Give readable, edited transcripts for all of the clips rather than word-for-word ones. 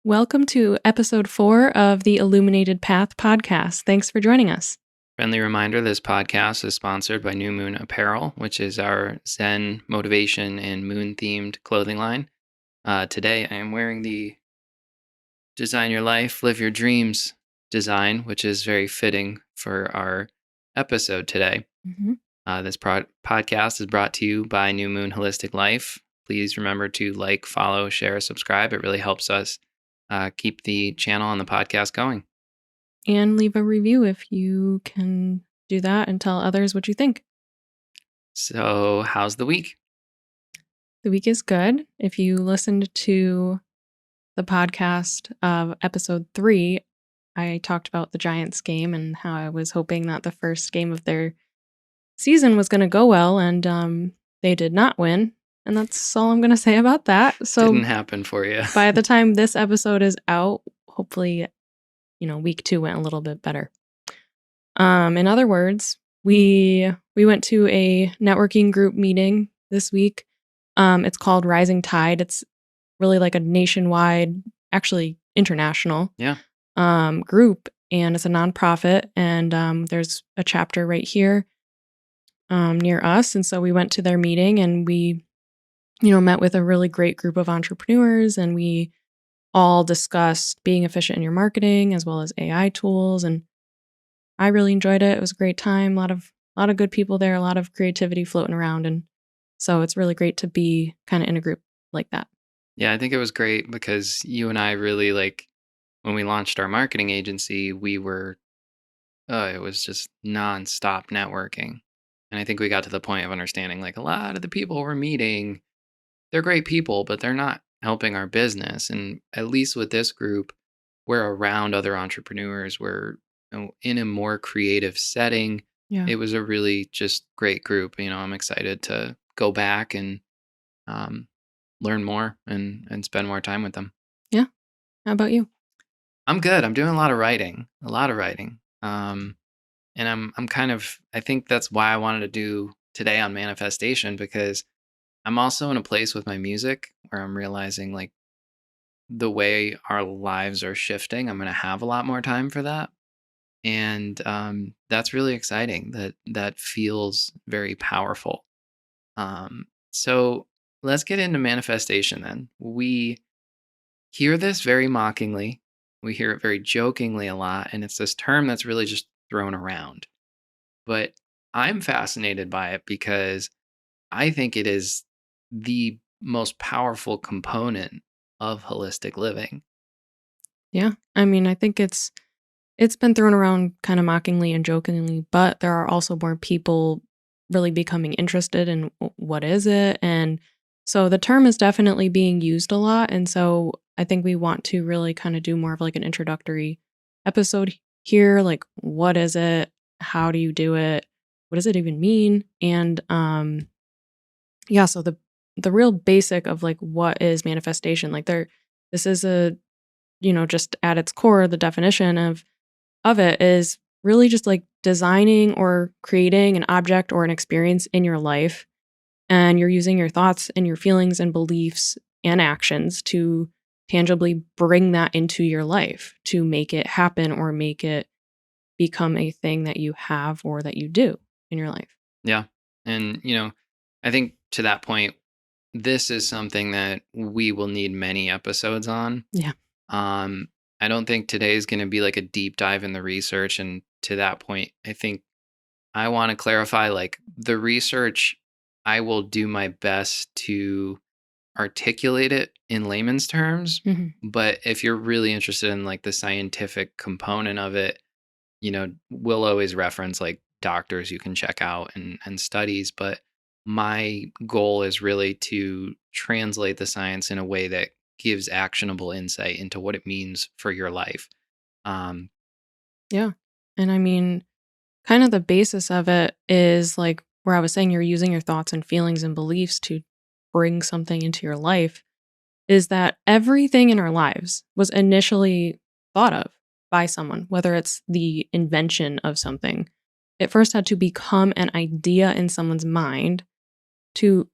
Welcome to episode 4 of the Illuminated Path podcast. Thanks for joining us. Friendly reminder, this podcast is sponsored by Moon Apparel, which is our Zen, motivation, and moon-themed clothing line. Today, I am wearing the Design Your Life, Live Your Dreams design, which is very fitting for our episode today. This podcast is brought to you by New Moon Holistic Life. Please remember to like, follow, share, subscribe. It really helps us keep the channel and the podcast going. And leave a review if you can do that and tell others what you think. So, how's the week? The week is good. If you listened to the podcast of episode 3, I talked about the Giants game and how I was hoping that the first game of their season was going to go well, and they did not win. And that's all I'm going to say about that. So Didn't happen for you. By the time this episode is out, hopefully, week 2 went a little bit better. In other words, we went to a networking group meeting this week. It's called Rising Tide. It's really like a nationwide, actually international group, and it's a nonprofit. And there's a chapter right here near us. And so we went to their meeting and we met with a really great group of entrepreneurs, and we all discussed being efficient in your marketing as well as AI tools. And I really enjoyed it. It was a great time. A lot of good people there, a lot of creativity floating around. And so it's really great to be kind of in a group like that. Yeah, I think it was great because you and I really when we launched our marketing agency, it was just nonstop networking. And I think we got to the point of understanding a lot of the people we're meeting, they're great people, but they're not helping our business. And at least with this group, we're around other entrepreneurs. We're in a more creative setting. Yeah. It was a really just great group. I'm excited to go back and learn more and spend more time with them. Yeah. How about you? I'm good. I'm doing a lot of writing. And I think that's why I wanted to do today on manifestation, because I'm also in a place with my music where I'm realizing the way our lives are shifting, I'm going to have a lot more time for that. And that's really exciting. That feels very powerful. So let's get into manifestation then. We hear this very mockingly. We hear it very jokingly a lot. And it's this term that's really just thrown around. But I'm fascinated by it because I think it is the most powerful component of holistic living. Yeah. I mean, I think it's been thrown around kind of mockingly and jokingly, but there are also more people really becoming interested in what is it. And so the term is definitely being used a lot. And so I think we want to really kind of do more of an introductory episode here. What is it? How do you do it? What does it even mean? And so the real basic of what is manifestation, this is just at its core, the definition of it is really just designing or creating an object or an experience in your life, and you're using your thoughts and your feelings and beliefs and actions to tangibly bring that into your life, to make it happen or make it become a thing that you have or that you do in your life. Yeah. And I think to that point, this is something that we will need many episodes on. Yeah. I don't think today is going to be a deep dive in the research. And to that point, I think I want to clarify the research, I will do my best to articulate it in layman's terms. Mm-hmm. But if you're really interested in the scientific component of it, we'll always reference doctors you can check out and studies. But my goal is really to translate the science in a way that gives actionable insight into what it means for your life. Yeah. And I mean, kind of the basis of it is where I was saying you're using your thoughts and feelings and beliefs to bring something into your life, is that everything in our lives was initially thought of by someone, whether it's the invention of something. It first had to become an idea in someone's mind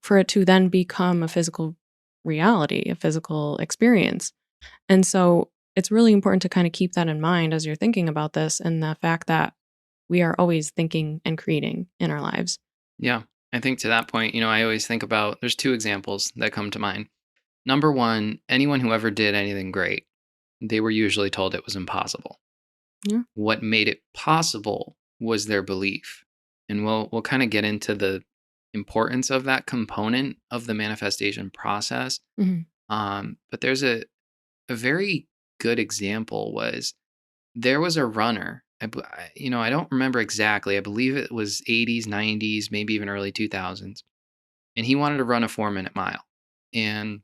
for it to then become a physical reality, a physical experience. And so it's really important to kind of keep that in mind as you're thinking about this and the fact that we are always thinking and creating in our lives. Yeah. I think to that point, I always think about there's two examples that come to mind. Number one, anyone who ever did anything great, they were usually told it was impossible. Yeah. What made it possible was their belief. And we'll kind of get into the importance of that component of the manifestation process. Hmm. But there's a very good example was there was a runner. I don't remember exactly. I believe it was 80s, 90s, maybe even early 2000s. And he wanted to run a 4-minute mile. And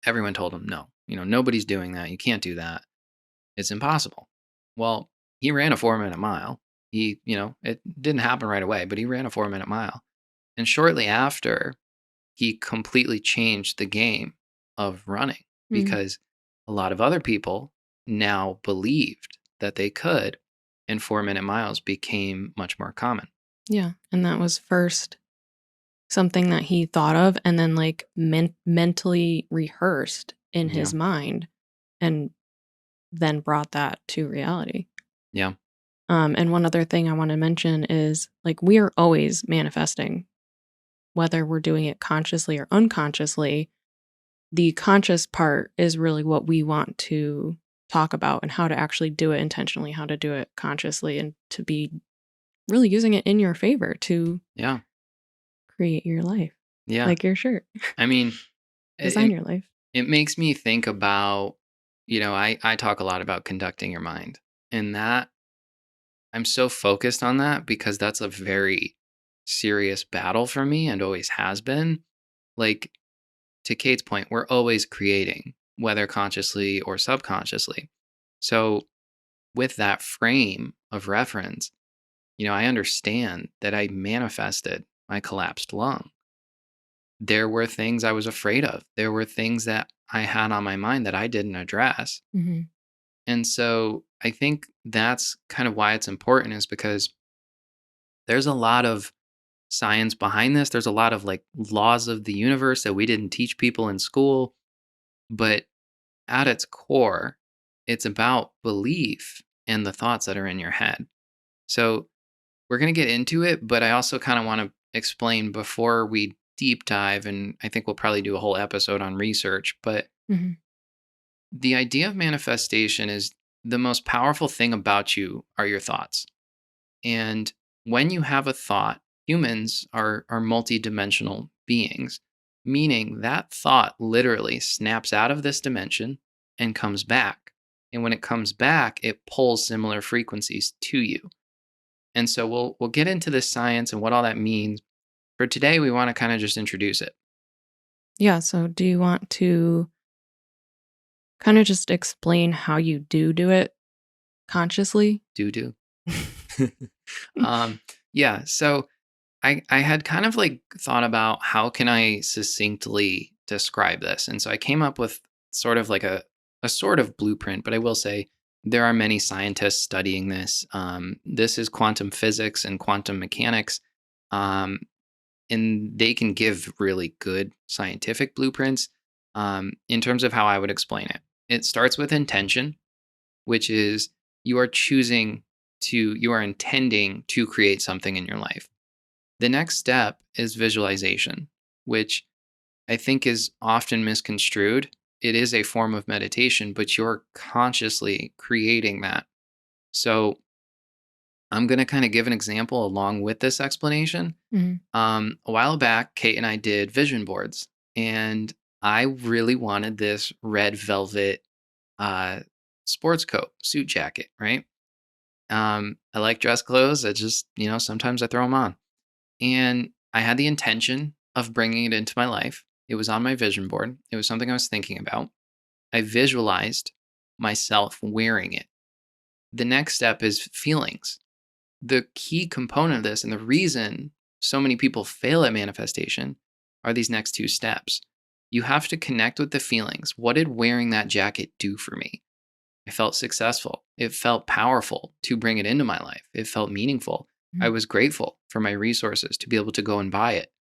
everyone told him, no, nobody's doing that. You can't do that. It's impossible. Well, he ran a 4-minute mile. It didn't happen right away, but he ran a 4-minute mile. And shortly after, he completely changed the game of running Hmm. because a lot of other people now believed that they could, and 4-minute miles became much more common. Yeah. And that was first something that he thought of and then like mentally rehearsed in Yeah. his mind and then brought that to reality. Yeah. And one other thing I want to mention is like we are always manifesting, whether we're doing it consciously or unconsciously. The conscious part is really what we want to talk about and how to actually do it intentionally, how to do it consciously, and to be really using it in your favor to Yeah. create your life, Yeah. like your shirt, I mean, design it, your life. it makes me think about, I talk a lot about conducting your mind, and that I'm so focused on that because that's a very serious battle for me and always has been. Like, to Kate's point, we're always creating, whether consciously or subconsciously. So, with that frame of reference, I understand that I manifested my collapsed lung. There were things I was afraid of. There were things that I had on my mind that I didn't address. Hmm. And so I think that's kind of why it's important is because there's a lot of science behind this. There's a lot of like laws of the universe that we didn't teach people in school. But at its core, it's about belief and the thoughts that are in your head. So we're going to get into it, but I also kind of want to explain before we deep dive. And I think we'll probably do a whole episode on research. But Hmm. the idea of manifestation is the most powerful thing about you are your thoughts. And when you have a thought, humans are multidimensional beings, meaning that thought literally snaps out of this dimension and comes back. And when it comes back, it pulls similar frequencies to you. And so we'll get into the science and what all that means. For today, we want to kind of just introduce it. Yeah. So, do you want to kind of just explain how you do it consciously? Do. um, yeah. So I had kind of like thought about how can I succinctly describe this. And so I came up with sort of like a sort of blueprint, but I will say there are many scientists studying this. This is quantum physics and quantum mechanics. Um, and they can give really good scientific blueprints in terms of how I would explain it. It starts with intention, which is you are you are intending to create something in your life. The next step is visualization, which I think is often misconstrued. It is a form of meditation, but you're consciously creating that. So I'm going to kind of give an example along with this explanation. Hmm. A while back, Kate and I did vision boards, and I really wanted this red velvet uh, sports coat, suit jacket, right? I like dress clothes. I just, sometimes I throw them on. And I had the intention of bringing it into my life. It was on my vision board. It was something I was thinking about. I visualized myself wearing it. The next step is feelings. The key component of this, and the reason so many people fail at manifestation, are these next two steps. You have to connect with the feelings. What did wearing that jacket do for me? I felt successful. It felt powerful to bring it into my life. It felt meaningful. I was grateful for my resources to be able to go and buy it.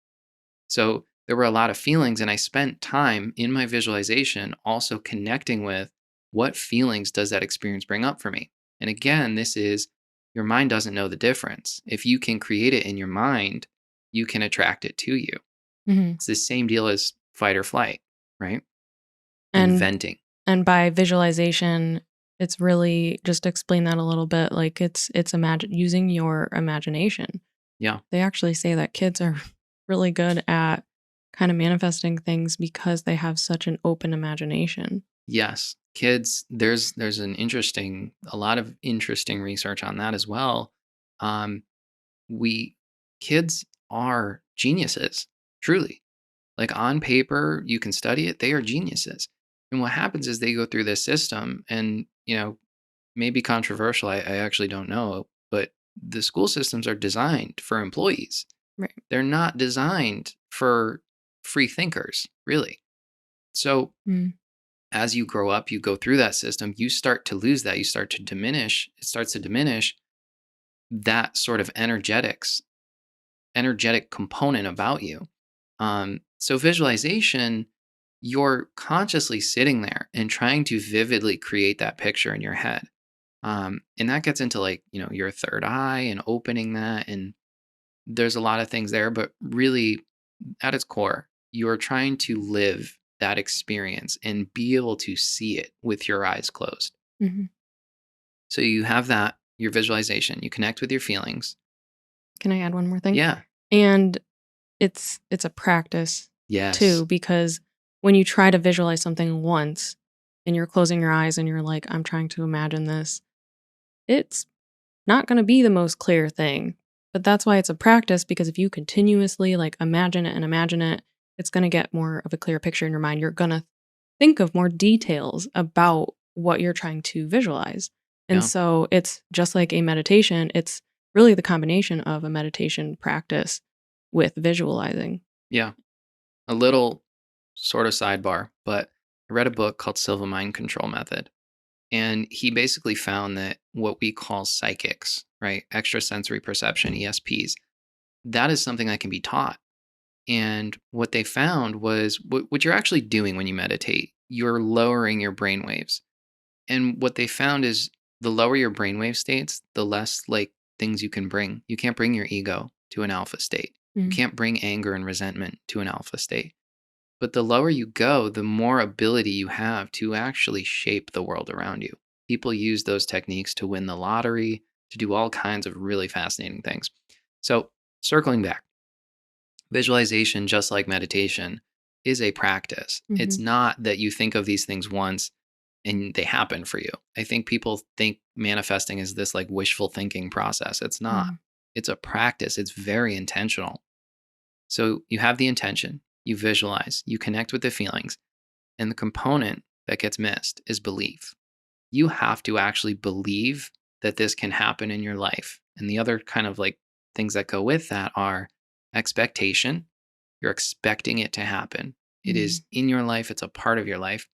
So there were a lot of feelings, and I spent time in my visualization also connecting with what feelings does that experience bring up for me. And again, this is your mind doesn't know the difference. If you can create it in your mind, you can attract it to you. Mhm. It's the same deal as fight or flight, right? And Inventing. and by visualization, it's really just explain that a little bit, like, it's imagine using your imagination. Yeah. They actually say that kids are really good at kinda manifesting things because they have such an open imagination. Yes. Kids, there's a lot of interesting research on that as well. Um, we kids are geniuses, truly. Like on paper, you can study it, they are geniuses. And what happens is they go through this system and, maybe controversial, I actually don't know, but the school systems are designed for employees. Right. They're not designed for free thinkers, really. So Mm. as you grow up, you go through that system, you start to lose that, you start to diminish, it starts to diminish that sort of energetic component about you. So visualization, you're consciously sitting there and trying to vividly create that picture in your head. And that gets into like, your third eye and opening that. And there's a lot of things there, but really at its core, you're trying to live that experience and be able to see it with your eyes closed. Mhm. So you have that, your visualization, you connect with your feelings. Can I add one more thing? Yeah. And it's a practice Yes. too, because when you try to visualize something once and you're closing your eyes and you're like, "I'm trying to imagine this," it's not gonna be the most clear thing. But that's why it's a practice because if you continuously, like, imagine it, it's gonna get more of a clear picture in your mind. You're gonna think of more details about what you're trying to visualize. And Yeah. so it's just like a meditation, it's really the combination of a meditation practice with visualizing. Yeah. A little sort of sidebar, but I read a book called Silva Mind Control Method. And he basically found that what we call psychics, right? Extrasensory perception, ESPs, that is something that can be taught. And what they found was what you're actually doing when you meditate, you're lowering your brain waves. And what they found is the lower your brainwave states, the less like things you can bring. You can't bring your ego to an alpha state. You Mm, can't bring anger and resentment to an alpha state. But the lower you go, the more ability you have to actually shape the world around you. People use those techniques to win the lottery, to do all kinds of really fascinating things. So, circling back, visualization, just like meditation, is a practice. It's mhm, not that you think of these things once and they happen for you. I think people think manifesting is this like wishful thinking process. It's not. mm, It's a practice. It's very intentional. So you have the intention, you visualize, you connect with the feelings, and the component that gets missed is belief. You have to actually believe that this can happen in your life. And the other kind of like things that go with that are expectation. You're expecting it to happen. It mm, is in your life, it's a part of your life,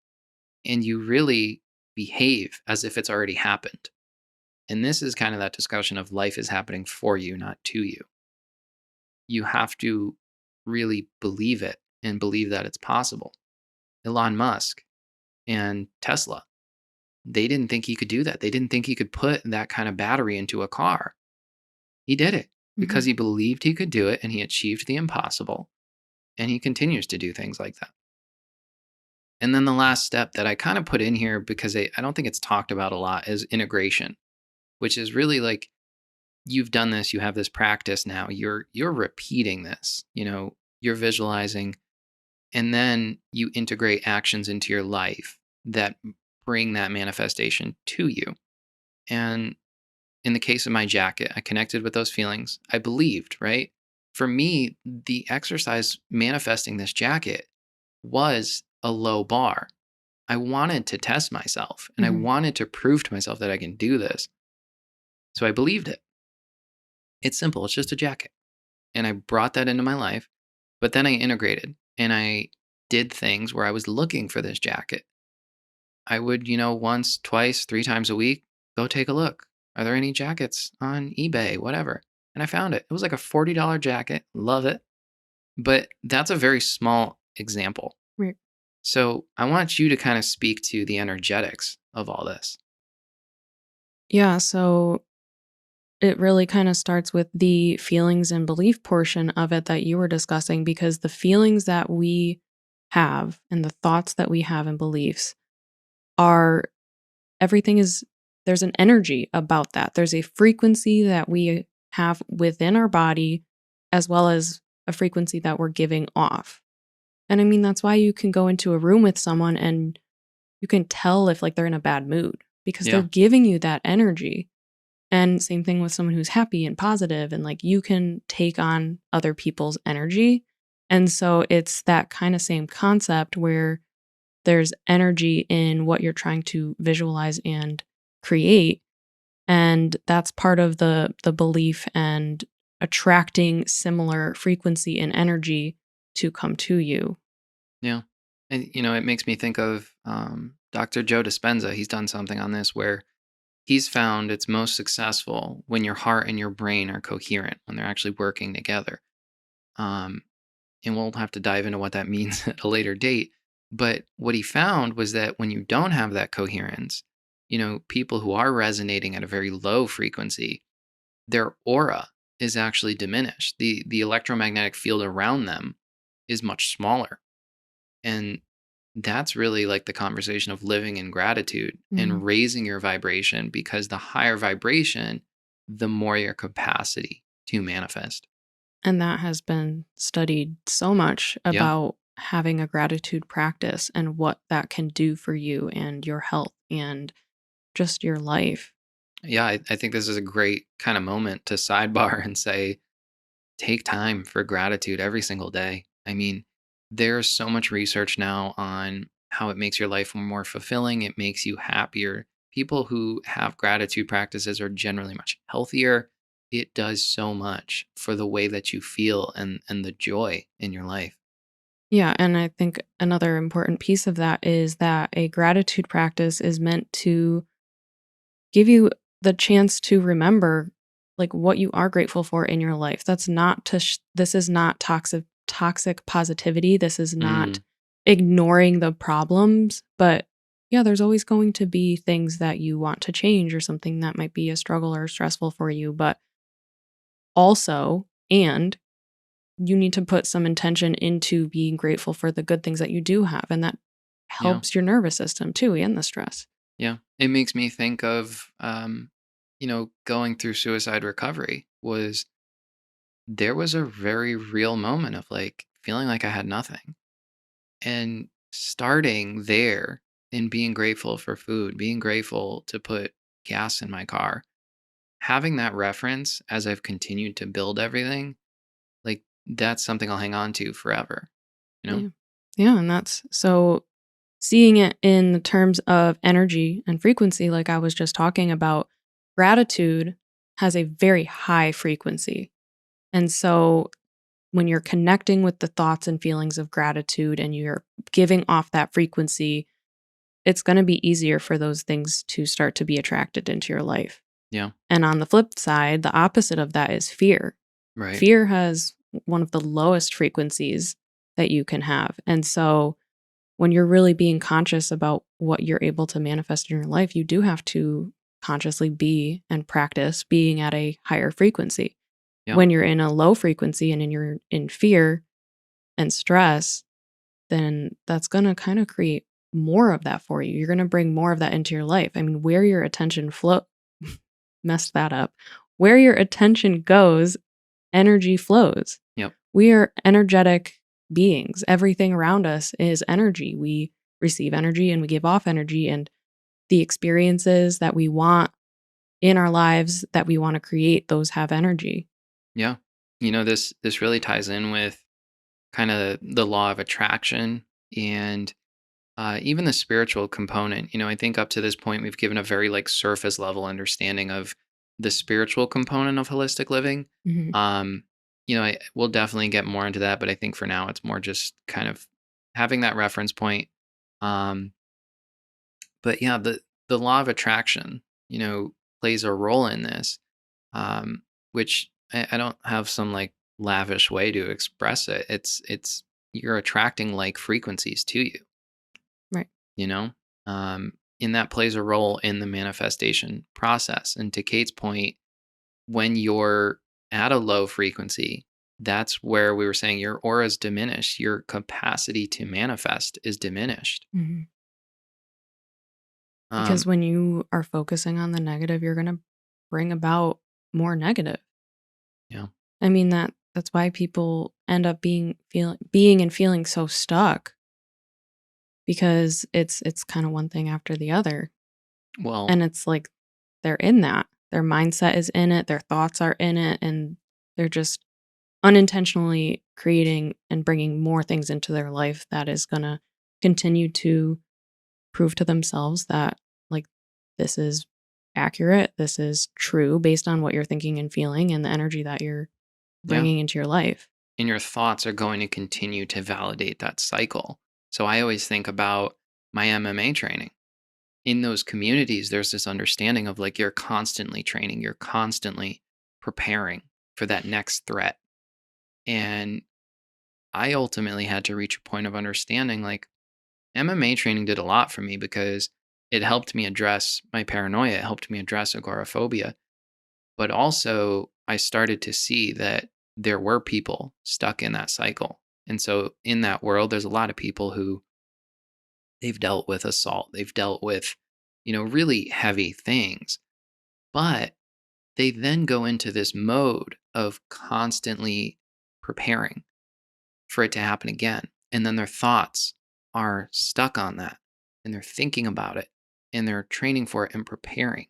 and you really behave as if it's already happened. And this is kind of that discussion of life is happening for you, not to you. You have to really believe it and believe that it's possible. Elon Musk and Tesla, they didn't think he could do that. They didn't think he could put that kind of battery into a car. He did it because mhm, he believed he could do it and he achieved the impossible. And he continues to do things like that. And then the last step that I kind of put in here because I don't think it's talked about a lot is integration, which is really like you've done this, you have this practice now. You're repeating this, you're visualizing and then you integrate actions into your life that bring that manifestation to you. And in the case of my jacket, I connected with those feelings. I believed, right? For me, the exercise manifesting this jacket was a low bar. I wanted to test myself and I mhm, wanted to prove to myself that I can do this. So I believed it. It's simple, it's just a jacket. And I brought that into my life, but then I integrated and I did things where I was looking for this jacket. I would, once, twice, three times a week, go take a look. Are there any jackets on eBay, whatever? And I found it. It was like a $40 jacket. Love it. But that's a very small example. Right. So I want you to kind of speak to the energetics of all this. Yeah, so it really kind of starts with the feelings and belief portion of it that you were discussing, because the feelings that we have and the thoughts that we have and beliefs are everything is there's an energy about that. There's a frequency that we have within our body, as well as a frequency that we're giving off. And I mean, that's why you can go into a room with someone and you can tell if like they're in a bad mood because they're Yeah. giving you that energy. And same thing with someone who's happy and positive, and like you can take on other people's energy. And so it's that kind of same concept where there's energy in what you're trying to visualize and create. And that's part of the belief and attracting similar frequency and energy to come to you. Yeah. And, it makes me think of Dr. Joe Dispenza. He's done something on this where he's found it's most successful when your heart and your brain are coherent, when they're actually working together. Um, and we'll have to dive into what that means at a later date. But what he found was that when you don't have that coherence, people who are resonating at a very low frequency, their aura is actually diminished. The electromagnetic field around them is much smaller. And that's really like the conversation of living in gratitude Mhm. and raising your vibration, because the higher vibration, the more your capacity to manifest. And that has been studied so much Yeah. about having a gratitude practice and what that can do for you and your health and just your life. Yeah. I think this is a great kind of moment to sidebar and say, take time for gratitude every single day. I mean, there's so much research now on how it makes your life more fulfilling, it makes you happier. People who have gratitude practices are generally much healthier. It does so much for the way that you feel and the joy in your life. Yeah, and I think another important piece of that is that a gratitude practice is meant to give you the chance to remember like what you are grateful for in your life. That's not this is not toxic positivity. This is not Mm, ignoring the problems, but yeah, there's always going to be things that you want to change or something that might be a struggle or stressful for you, but also and you need to put some intention into being grateful for the good things that you do have, and that yeah. helps your nervous system too and the stress. Yeah. It makes me think of, going through suicide recovery was there was a very real moment of like feeling like I had nothing. And starting there and being grateful for food, being grateful to put gas in my car, having that reference as I've continued to build everything, like that's something I'll hang on to forever, you know? Yeah. Yeah, and that's so seeing it in the terms of energy and frequency, like I was just talking about, gratitude has a very high frequency. And so when you're connecting with the thoughts and feelings of gratitude and you're giving off that frequency, it's going to be easier for those things to start to be attracted into your life. Yeah. And on the flip side, the opposite of that is fear. Right. Fear has one of the lowest frequencies that you can have. And so when you're really being conscious about what you're able to manifest in your life, you do have to consciously be and practice being at a higher frequency. Yeah. When you're in a low frequency and you're in fear and stress, then that's going to kind of create more of that for you. You're going to bring more of that into your life. I mean, where your attention flow messed that up. Where your attention goes, energy flows. Yep. We are energetic beings. Everything around us is energy. We receive energy and we give off energy, and the experiences that we want in our lives that we want to create, those have energy. Yeah. This really ties in with kind of the law of attraction and even the spiritual component. I think up to this point we've given a very like surface level understanding of the spiritual component of holistic living. Mhm. um we'll definitely get more into that, but I think for now it's more just kind of having that reference point. um but yeah, the law of attraction, plays a role in this, which I don't have some like lavish way to express it. It's you're attracting like frequencies to you, Right. you know? And that plays a role in the manifestation process. And to Kate's point, when you're at a low frequency, that's where we were saying your aura is diminished. Your capacity to manifest is diminished. Mhm. Um, Because when you are focusing on the negative, you're gonna bring about more negative. yeah. I mean, that's why people end up being and feeling so stuck because it's kinda one thing after the other, Well, and it's like they're in that. Their mindset is in it, their thoughts are in it, and they're just unintentionally creating and bringing more things into their life that is gonna continue to prove to themselves that, like, this is accurate, this is true based on what you're thinking and feeling and the energy that you're yeah. bringing into your life. And your thoughts are going to continue to validate that cycle. So I always think about my MMA training. In those communities, there's this understanding of like you're constantly training, you're constantly preparing for that next threat. And I ultimately had to reach a point of understanding like MMA training did a lot for me because it helped me address my paranoia, it helped me address agoraphobia. But also, I started to see that there were people stuck in that cycle. And so, in that world, there's a lot of people who they've dealt with assault, they've dealt with, really heavy things. But they then go into this mode of constantly preparing for it to happen again. And then their thoughts are stuck on that and they're thinking about it and they're training for it and preparing.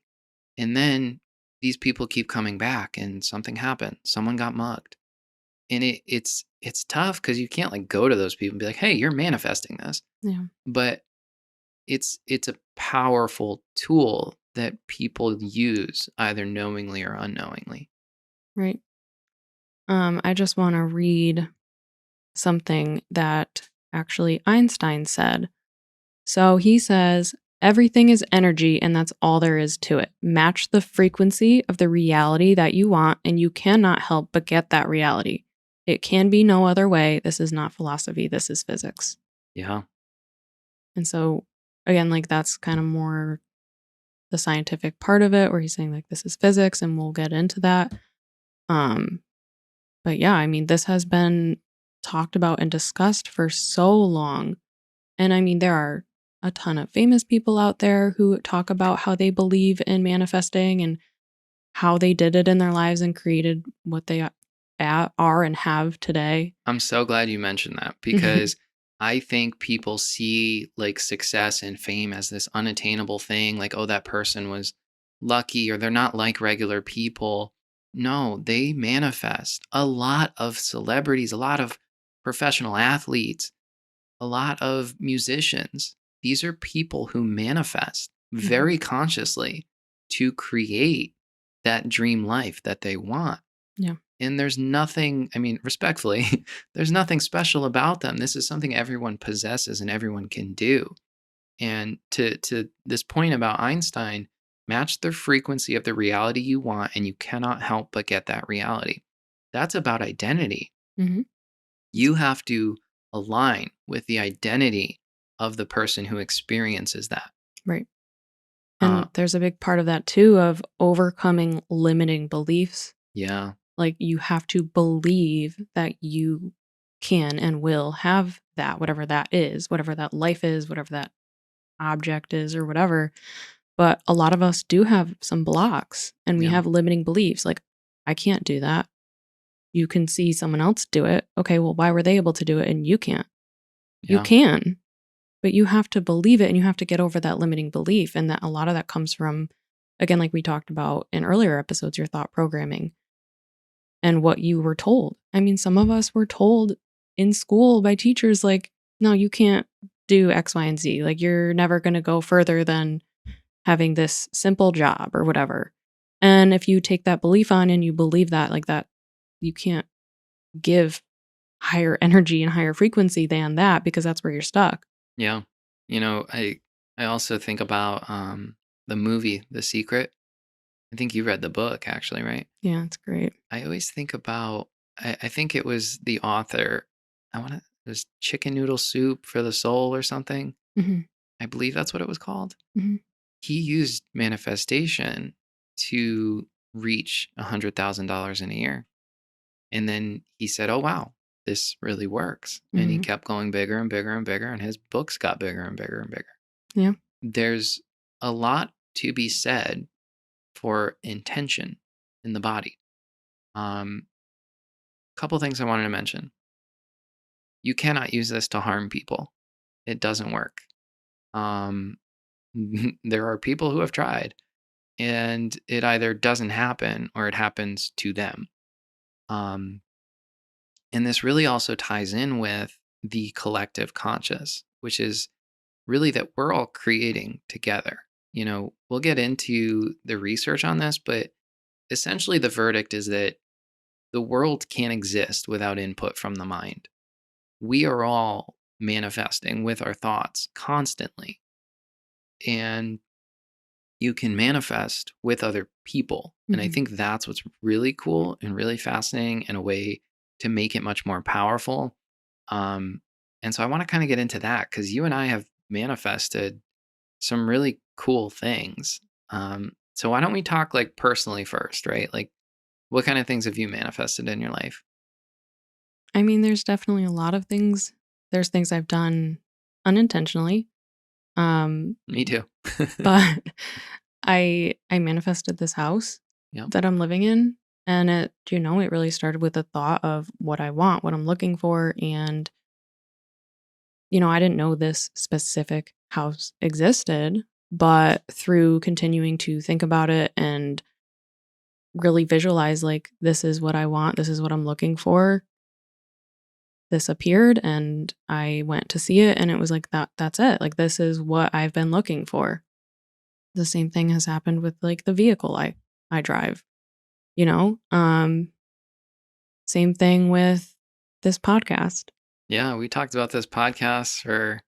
And then these people keep coming back and something happened. Someone got mugged. And it's tough because you can't like go to those people and be like, hey, you're manifesting this. Yeah, But it's a powerful tool that people use either knowingly or unknowingly. right. I just wanna read something that actually Einstein said. So he says, everything is energy, and that's all there is to it. Match the frequency of the reality that you want, and you cannot help but get that reality. It can be no other way. This is not philosophy, this is physics. Yeah. And so, again, like that's kind of more the scientific part of it, where he's saying, like, this is physics, and we'll get into that. Um, but yeah, I mean, this has been talked about and discussed for so long. And I mean, there are a ton of famous people out there who talk about how they believe in manifesting and how they did it in their lives and created what they are and have today. I'm so glad you mentioned that because I think people see like success and fame as this unattainable thing, like, oh, that person was lucky or they're not like regular people. No, they manifest. A lot of celebrities, a lot of professional athletes, a lot of musicians. These are people who manifest Mhm. very consciously to create that dream life that they want. Yeah. And there's nothing, I mean, respectfully, there's nothing special about them. This is something everyone possesses and everyone can do. And to this point about Einstein, match the frequency of the reality you want and you cannot help but get that reality. That's about identity. Hmm. You have to align with the identity of the person who experiences that. Right. Uh And there's a big part of that too of overcoming limiting beliefs. yeah, Like you have to believe that you can and will have that, whatever that is, whatever that life is, whatever that object is, or whatever. But a lot of us do have some blocks and we yeah, have limiting beliefs. Like, I can't do that. You can see someone else do it. Okay, well, why were they able to do it and you can't? You yeah, can, but you have to believe it and you have to get over that limiting belief. And that a lot of that comes from, again, like we talked about in earlier episodes, your thought programming and what you were told. I mean, some of us were told in school by teachers, like, no, you can't do X, Y, and Z. Like, you're never going to go further than having this simple job or whatever. And if you take that belief on and you believe that, like that, you can't give higher energy and higher frequency than that because that's where you're stuck. yeah. I also think about the movie The Secret. I think you read the book actually, right? Yeah, it's great. I always think about I think it was the author. It was Chicken Noodle Soup for the Soul or something. Mhm. I believe that's what it was called. Mhm. He used manifestation to reach $100,000 in a year. And then he said, "Oh, wow, this really works." And he Mhm. kept going bigger and bigger and bigger, and his books got bigger and bigger and bigger. Yeah. There's a lot to be said for intention in the body. Couple things I wanted to mention. You cannot use this to harm people. It doesn't work. Um, there are people who have tried, and it either doesn't happen or it happens to them. Um, and this really also ties in with the collective conscious, which is really that we're all creating together. We'll get into the research on this, but essentially the verdict is that the world can't exist without input from the mind. We are all manifesting with our thoughts constantly. And you can manifest with other people. And I Mhm. think that's what's really cool and really fascinating and a way to make it much more powerful. Um, and so I want to kind of get into that because you and I have manifested some really cool things. So why don't we talk like personally first, right? Like, what kind of things have you manifested in your life? I mean, there's definitely a lot of things. There's things I've done unintentionally, um, Me too. but I manifested this house Yep. that I'm living in, and it really started with the thought of what I want, what I'm looking for, and I didn't know this specific house existed, but through continuing to think about it and really visualize, like, this is what I want, this is what I'm looking for, this appeared and I went to see it and it was like that's it. Like, this is what I've been looking for. The same thing has happened with, like, the vehicle I drive, you know? Same thing with this podcast. Yeah, we talked about this podcast for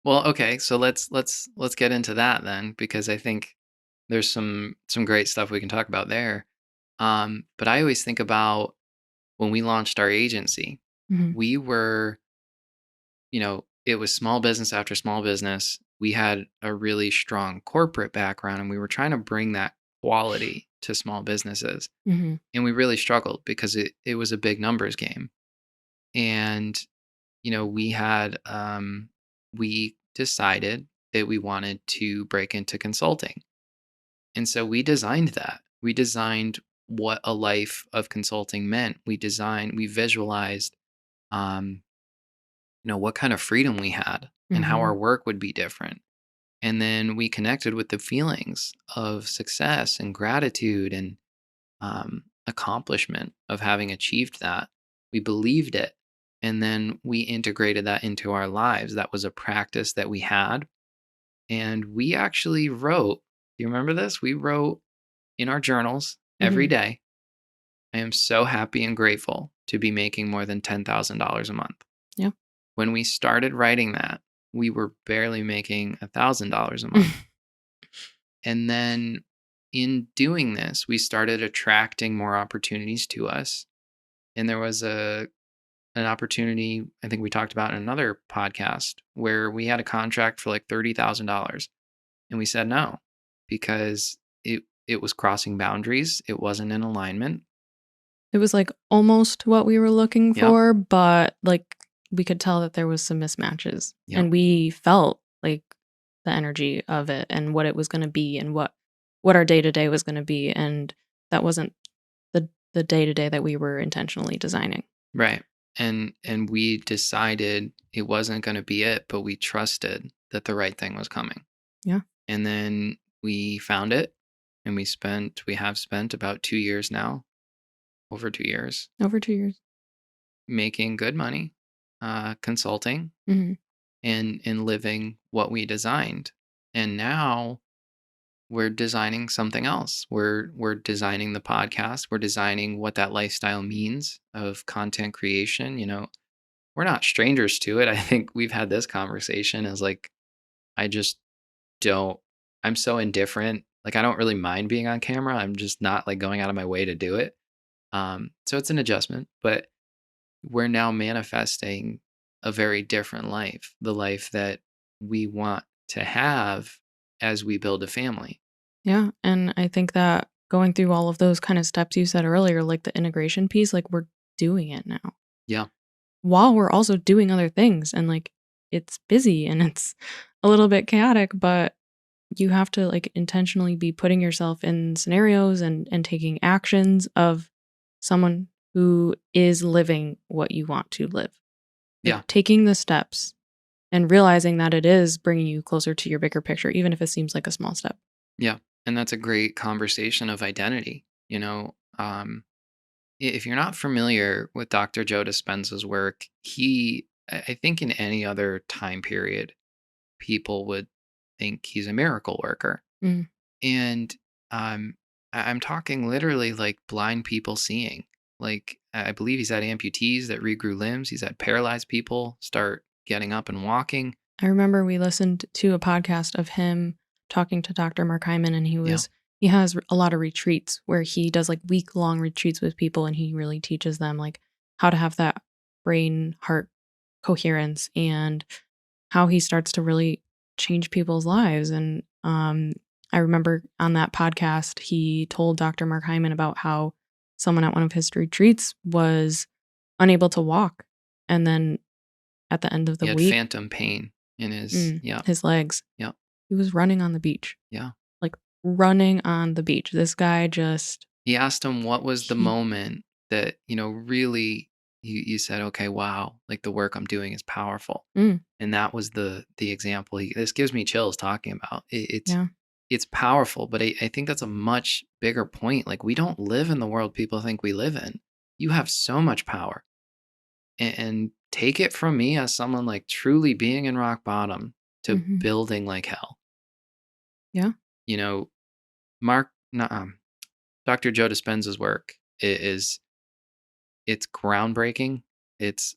well, okay, so let's get into that then because I think there's some great stuff we can talk about there. But I always think about when we launched our agency, Mhm. we were, it was small business after small business. We had a really strong corporate background and we were trying to bring that quality to small businesses. Mhm. And we really struggled because it was a big numbers game. And we decided that we wanted to break into consulting. And so we designed that. We designed what a life of consulting meant. We visualized, um, what kind of freedom we had and how our Mhm. work would be different. And then we connected with the feelings of success and gratitude and accomplishment of having achieved that. We believed it. And then we integrated that into our lives. That was a practice that we had. And we actually wrote, do you remember this? We wrote in our journals every Mhm. day, I am so happy and grateful to be making more than $10,000 a month. Yeah. When we started writing that, we were barely making $1,000 a month. And then in doing this, we started attracting more opportunities to us. And there was an opportunity I think we talked about in another podcast where we had a contract for like $30,000 and we said no because it was crossing boundaries. It wasn't in alignment. It was, like, almost what we were looking Yep. for, but, like, we could tell that there was some mismatches, Yep. and we felt, like, the energy of it and what it was gonna be and what our day to day was gonna be, and that wasn't the day to day that we were intentionally designing. Right. And we decided it wasn't going to be it, but we trusted that the right thing was coming. Yeah, And then we found it and we have spent about 2 years now, over 2 years, over 2 years. making good money, consulting Mhm. and living what we designed. And now we're designing something else. We're designing the podcast. We're designing what that lifestyle means of content creation. We're not strangers to it. I think we've had this conversation as like I just don't I'm so indifferent. Like I don't really mind being on camera. I'm just not like going out of my way to do it. So it's an adjustment, but we're now manifesting a very different life, the life that we want to have as we build a family. Yeah, and I think that going through all of those kind of steps you said earlier, like the integration piece, like we're doing it now Yeah. while we're also doing other things and like it's busy and it's a little bit chaotic, but you have to like intentionally be putting yourself in scenarios and taking actions of someone who is living what you want to live. Like Yeah. taking the steps and realizing that it is bringing you closer to your bigger picture even if it seems like a small step. Yeah. And that's a great conversation of identity. If you're not familiar with Dr. Joe Dispenza's work, I think in any other time period, people would think he's a miracle worker. Mm. And um, I'm talking literally like blind people seeing. Like, I believe he's had amputees that regrew limbs. He's had paralyzed people start getting up and walking. I remember we listened to a podcast of him talking to Dr. Mark Hyman, and Yeah. he has a lot of retreats where he does like week-long retreats with people, and he really teaches them like how to have that brain heart coherence and how he starts to really change people's lives. And I remember on that podcast he told Dr. Mark Hyman about how someone at one of his retreats was unable to walk, and then at the end of He the had week, phantom pain in his, yeah, his legs. yeah, He was running on the beach, yeah. like, running on the beach. This guy just He asked him what was the he moment that, really you said, okay, wow, like the work I'm doing is powerful. mm, And that was the example. This gives me chills talking about it. yeah, It's powerful, but I think that's a much bigger point. Like, we don't live in the world people think we live in. You have so much power. And take it from me as someone like truly being in rock bottom to mhm, building like hell. yeah, You know, Mark, no, Dr. Joe Dispenza's work is it's groundbreaking. It's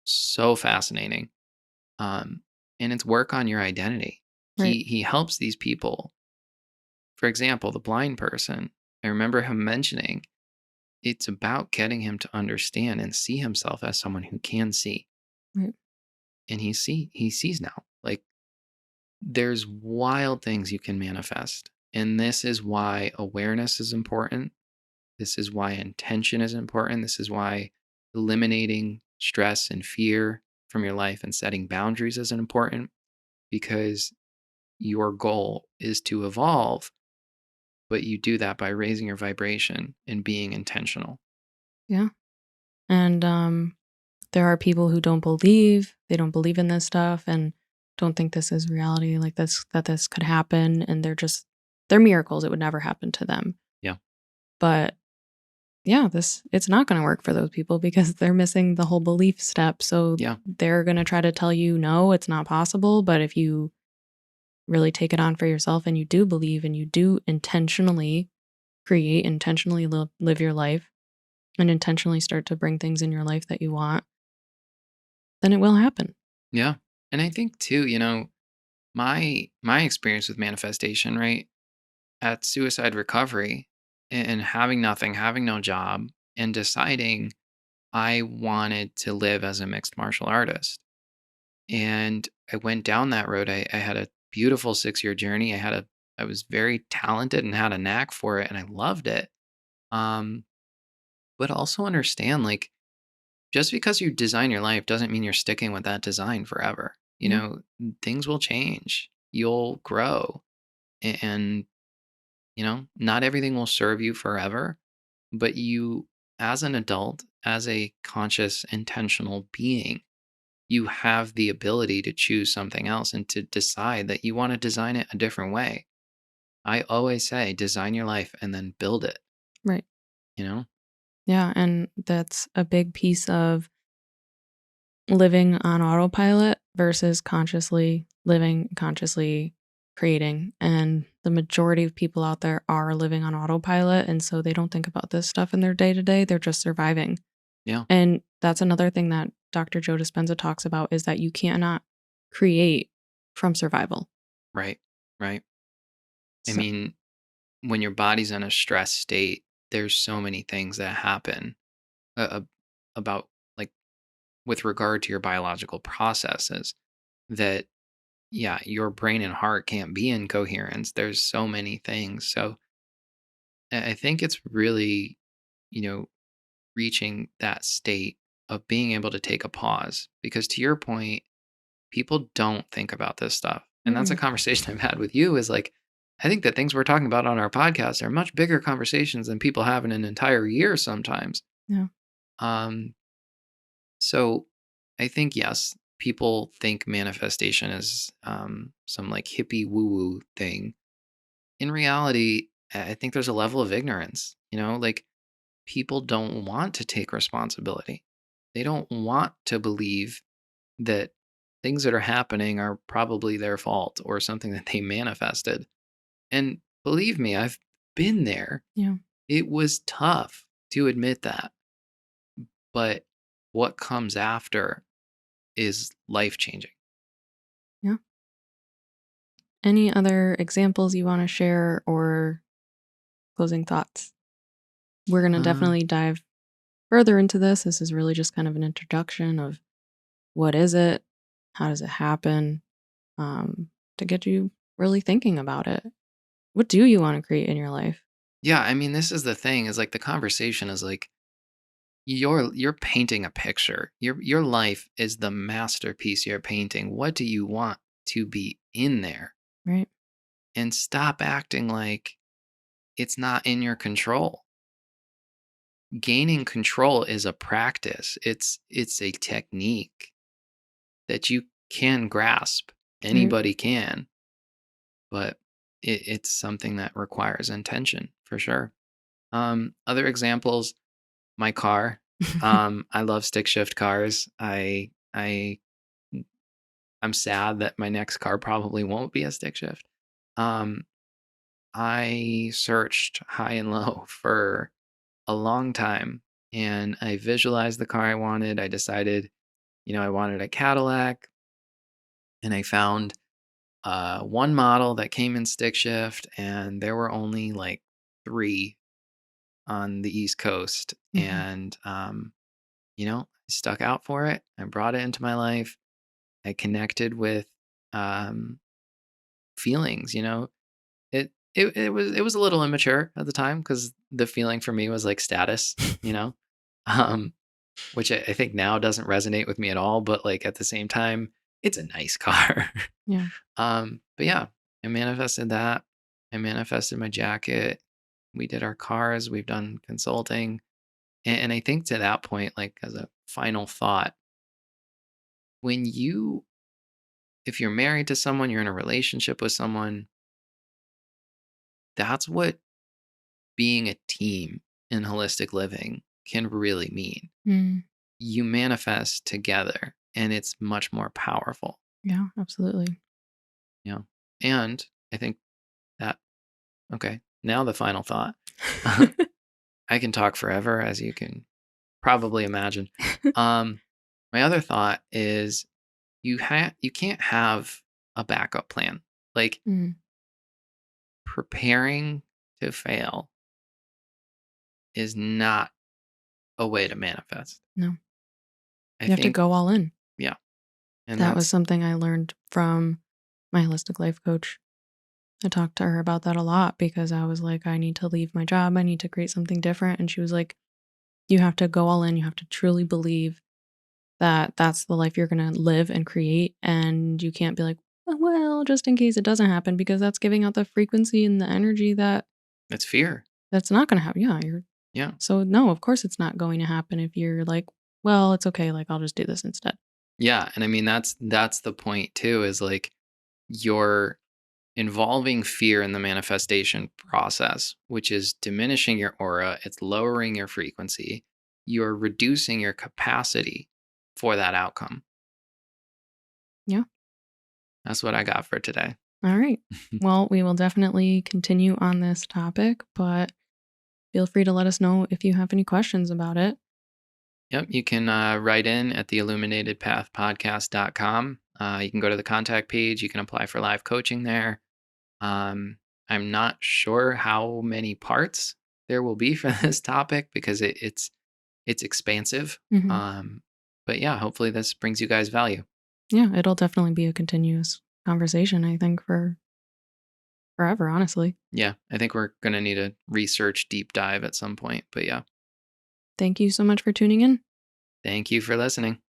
so fascinating. Um, and it's work on your identity. right, He helps these people. For example, the blind person. I remember him mentioning it's about getting him to understand and see himself as someone who can see. right, And he sees now. Like, there's wild things you can manifest. And this is why awareness is important. This is why intention is important. This is why eliminating stress and fear from your life and setting boundaries is important, because your goal is to evolve, but you do that by raising your vibration and being intentional. yeah, and, there are people who don't believe in this stuff and don't think this is reality, like, this could happen, and they're miracles, it would never happen to them, Yeah. but yeah, it's not gonna work for those people because they're missing the whole belief step, so Yeah. they're gonna try to tell you, "No, it's not possible," but if you really take it on for yourself and you do believe and you do intentionally create, intentionally live your life, and intentionally start to bring things in your life that you want, then it will happen. Yeah. And I think too, my experience with manifestation, right? At suicide recovery and having nothing, having no job, and deciding I wanted to live as a mixed martial artist. And I went down that road. I had a beautiful 6-year journey. I was very talented and had a knack for it and I loved it. Um, but also understand, like, just because you design your life doesn't mean you're sticking with that design forever. Yeah, Things will change. You'll grow. And not everything will serve you forever, but you, as an adult, as a conscious, intentional being, you have the ability to choose something else and to decide that you want to design it a different way. I always say, design your life and then build it, right. you know? Yeah, and that's a big piece of living on autopilot versus consciously living, consciously creating. And the majority of people out there are living on autopilot. And so they don't think about this stuff in their day to day. They're just surviving. Yeah. And that's another thing that Dr. Joe Dispenza talks about is that you cannot create from survival. Right. Right. I So, mean, when your body's in a stress state, there's so many things that happen uh, uh, about like with regard to your biological processes that, yeah, your brain and heart can't be in coherence. There's so many things. So I think it's really, you know, reaching that state of being able to take a pause. Because to your point, people don't think about this stuff. And that's a Mm-mm. conversation I've had with you is like, I think that things we're talking about on our podcast are much bigger conversations than people have in an entire year sometimes. Yeah. Um, so I think, yes, people think manifestation is some like hippie woo woo thing. In reality, I think there's a level of ignorance, like people don't want to take responsibility. They don't want to believe that things that are happening are probably their fault or something that they manifested. And believe me, I've been there. Yeah. It was tough to admit that. But what comes after is life changing. Yeah. Any other examples you want to share or closing thoughts? We're going to Um, definitely dive further into this. This is really just kind of an introduction of what is it? How does it happen? To get you really thinking about it. What do you want to create in your life? yeah, I mean, this is the thing is like the conversation is like you're painting a picture. Your life is the masterpiece you're painting. What do you want to be in there? Right? And stop acting like it's not in your control. Gaining control is a practice. It's a technique that you can grasp. Right? Anybody can, but it's something that requires intention for sure. Other examples, my car. I love stick shift cars. I'm sad that my next car probably won't be a stick shift. Um, I searched high and low for a long time and I visualized the car I wanted. I decided, I wanted a Cadillac and I found one model that came in stick shift and there were only like three on the East Coast. Hmm. And, I stuck out for it. I brought it into my life. I connected with um, feelings, it was a little immature at the time because the feeling for me was like status, um, which I think now doesn't resonate with me at all. But like at the same time, it's a nice car. Yeah. But yeah, I manifested that. I manifested my jacket. We did our cars. We've done consulting. And I think to that point, like as a final thought, when if you're married to someone, you're in a relationship with someone, that's what being a team in holistic living can really mean. Mm. You manifest together and it's much more powerful, Yeah, absolutely. you know? And I think that, okay, now the final thought. I can talk forever, as you can probably imagine. Um, my other thought is you can't have a backup plan. Like Mm. preparing to fail is not a way to manifest. No, I you have to think, go all in. yeah, and That was that's something I learned from my holistic life coach. I talked to her about that a lot because I was like, I need to leave my job. I need to create something different. And she was like, you have to go all in. You have to truly believe that that's the life you're going to live and create. And you can't be like, "Oh, well, just in case it doesn't happen," because that's giving out the frequency and the energy it's fear. that's not going to happen. Yeah. Yeah. So, no, of course it's not going to happen if you're like, well, it's okay. Like, I'll just do this instead. Yeah, and I mean that's the point too is like you're involving fear in the manifestation process, which is diminishing your aura, it's lowering your frequency, you're reducing your capacity for that outcome. Yeah. That's what I got for today. All right. Well, we will definitely continue on this topic, but feel free to let us know if you have any questions about it. Yep, you can write in at the illuminatedpathpodcast.com. You can go to the contact page, you can apply for live coaching there. Um, I'm not sure how many parts there will be for this topic because it's expansive. Hmm. Um, But yeah, hopefully this brings you guys value. Yeah, it'll definitely be a continuous conversation, I think, for forever, honestly. Yeah, I think we're going to need a research deep dive at some point. But yeah, Thank you so much for tuning in. thank you for listening.